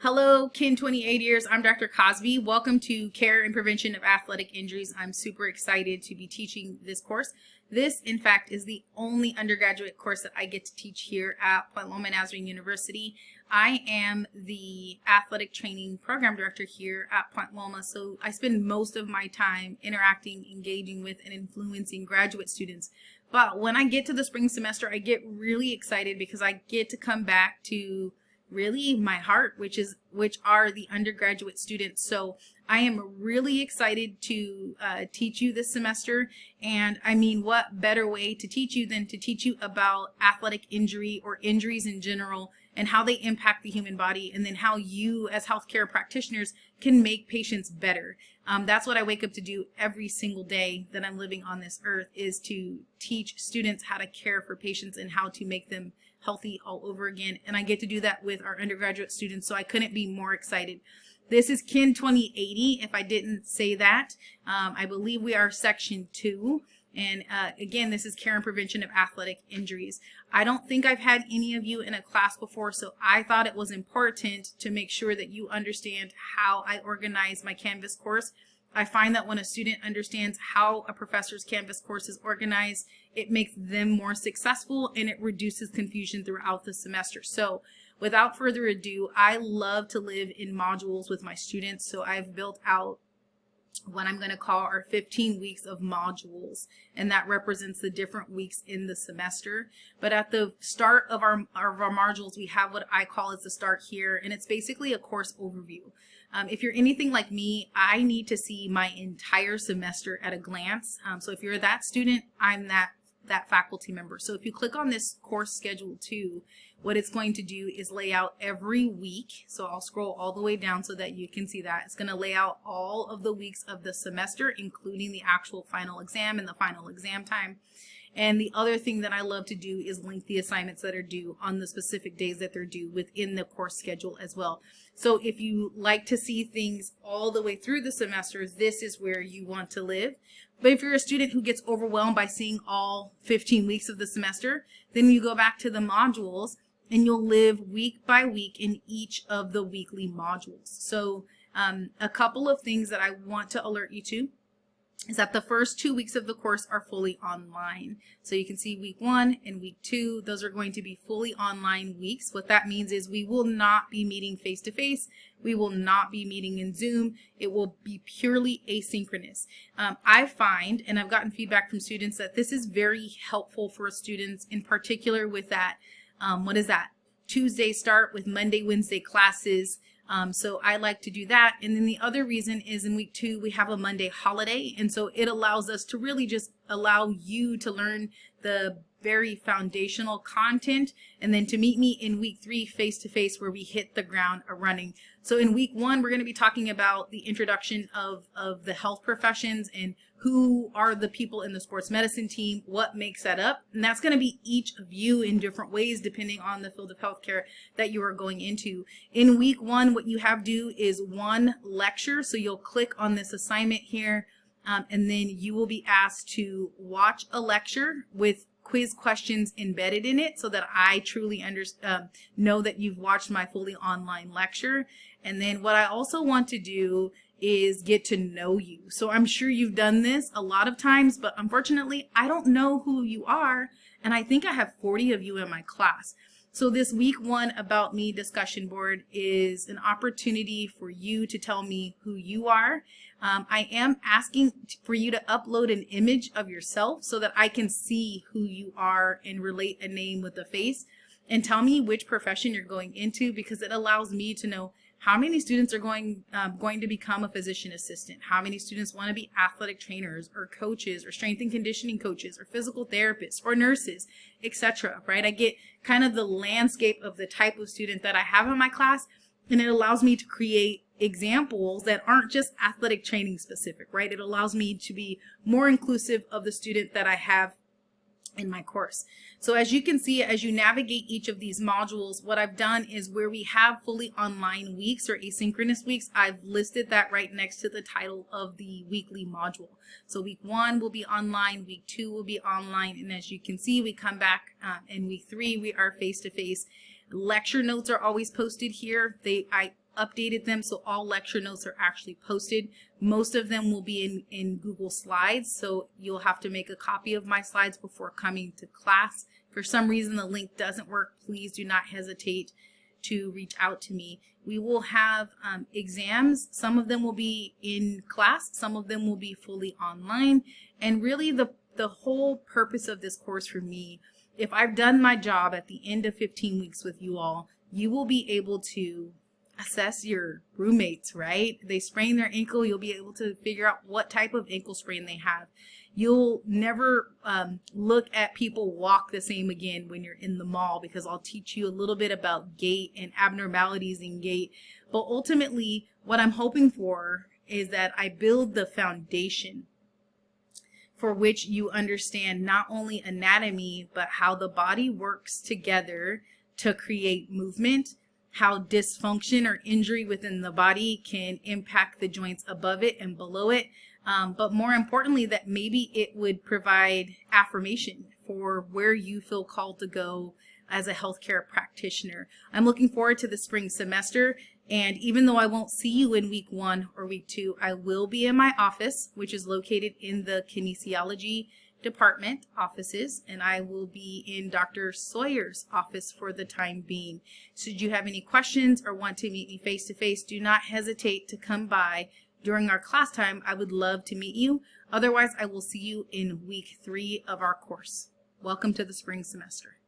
Hello, Kin 28 years. I'm Dr. Cosby. Welcome to Care and Prevention of Athletic Injuries. I'm super excited to be teaching this course. This, in fact, is the only undergraduate course that I get to teach here at Point Loma Nazarene University. I am the athletic training program director here at Point Loma, so I spend most of my time interacting, engaging with, and influencing graduate students. But when I get to the spring semester, I get really excited because I get to come back to really my heart, which are the undergraduate students. So I am really excited to teach you this semester. And I mean, what better way to teach you than to teach you about athletic injury or injuries in general and how they impact the human body, and then how you as healthcare practitioners can make patients better. That's what I wake up to do every single day that I'm living on this earth, is to teach students how to care for patients and how to make them healthy all over again. And I get to do that with our undergraduate students, so I couldn't be more excited. This is Kin 2080, if I didn't say that. I believe we are section 2. And again, this is care and prevention of athletic injuries. I don't think I've had any of you in a class before, so I thought it was important to make sure that you understand how I organize my Canvas course. I find that when a student understands how a professor's Canvas course is organized, it makes them more successful and it reduces confusion throughout the semester. So without further ado, I love to live in modules with my students. So I've built out what I'm going to call our 15 weeks of modules, and that represents the different weeks in the semester. But at the start of our modules, we have what I call as the start here, and it's basically a course overview. If you're anything like me, I need to see my entire semester at a glance. So if you're that student, I'm that faculty member. So if you click on this course schedule 2, what it's going to do is lay out every week. So I'll scroll all the way down so that you can see that. It's going to lay out all of the weeks of the semester, including the actual final exam and the final exam time. And the other thing that I love to do is link the assignments that are due on the specific days that they're due within the course schedule as well. So if you like to see things all the way through the semester, this is where you want to live. But if you're a student who gets overwhelmed by seeing all 15 weeks of the semester, then you go back to the modules and you'll live week by week in each of the weekly modules. So a couple of things that I want to alert you to is that the first 2 weeks of the course are fully online. So you can see week 1 and week 2, those are going to be fully online weeks. What that means is we will not be meeting face-to-face. We will not be meeting in Zoom. It will be purely asynchronous. I find, and I've gotten feedback from students, that this is very helpful for students, in particular with that, what is that? Tuesday start with Monday, Wednesday classes. So I like to do that. And then the other reason is in week 2, we have a Monday holiday. And so it allows us to really just allow you to learn the very foundational content, and then to meet me in week 3 face-to-face, where we hit the ground running. So in week 1, we're going to be talking about the introduction of the health professions and who are the people in the sports medicine team, what makes that up. And that's going to be each of you in different ways depending on the field of healthcare that you are going into. In week 1, what you have due is 1 lecture. So you'll click on this assignment here, and then you will be asked to watch a lecture with quiz questions embedded in it, so that I truly know that you've watched my fully online lecture. And then what I also want to do is get to know you. So I'm sure you've done this a lot of times, but unfortunately I don't know who you are, and I think I have 40 of you in my class. So this week 1 About Me discussion board is an opportunity for you to tell me who you are. I am asking for you to upload an image of yourself so that I can see who you are and relate a name with a face, and tell me which profession you're going into, because it allows me to know how many students are going to become a physician assistant, how many students want to be athletic trainers or coaches or strength and conditioning coaches or physical therapists or nurses, etc. Right? I get kind of the landscape of the type of student that I have in my class, and it allows me to create examples that aren't just athletic training specific, right? It allows me to be more inclusive of the student that I have in my course. So as you can see, as you navigate each of these modules, what I've done is where we have fully online weeks or asynchronous weeks, I've listed that right next to the title of the weekly module. So week 1 will be online, week 2 will be online, and as you can see, we come back in week 3, we are face-to-face. Lecture notes are always posted here. I updated them, so all lecture notes are actually posted. Most of them will be in Google Slides, so you'll have to make a copy of my slides before coming to class. If for some reason the link doesn't work, please do not hesitate to reach out to me. We will have exams. Some of them will be in class, some of them will be fully online, and really the whole purpose of this course for me, if I've done my job at the end of 15 weeks with you all, you will be able to assess your roommates, right? They sprain their ankle, you'll be able to figure out what type of ankle sprain they have. You'll never look at people walk the same again when you're in the mall, because I'll teach you a little bit about gait and abnormalities in gait. But ultimately, what I'm hoping for is that I build the foundation for which you understand not only anatomy, but how the body works together to create movement, how dysfunction or injury within the body can impact the joints above it and below it. But more importantly, that maybe it would provide affirmation for where you feel called to go as a healthcare practitioner. I'm looking forward to the spring semester, and even though I won't see you in week 1 or week 2, I will be in my office, which is located in the kinesiology department offices, and I will be in Dr. Sawyer's office for the time being. Should you have any questions or want to meet me face to face, do not hesitate to come by during our class time. I would love to meet you. Otherwise, I will see you in week 3 of our course. Welcome to the spring semester.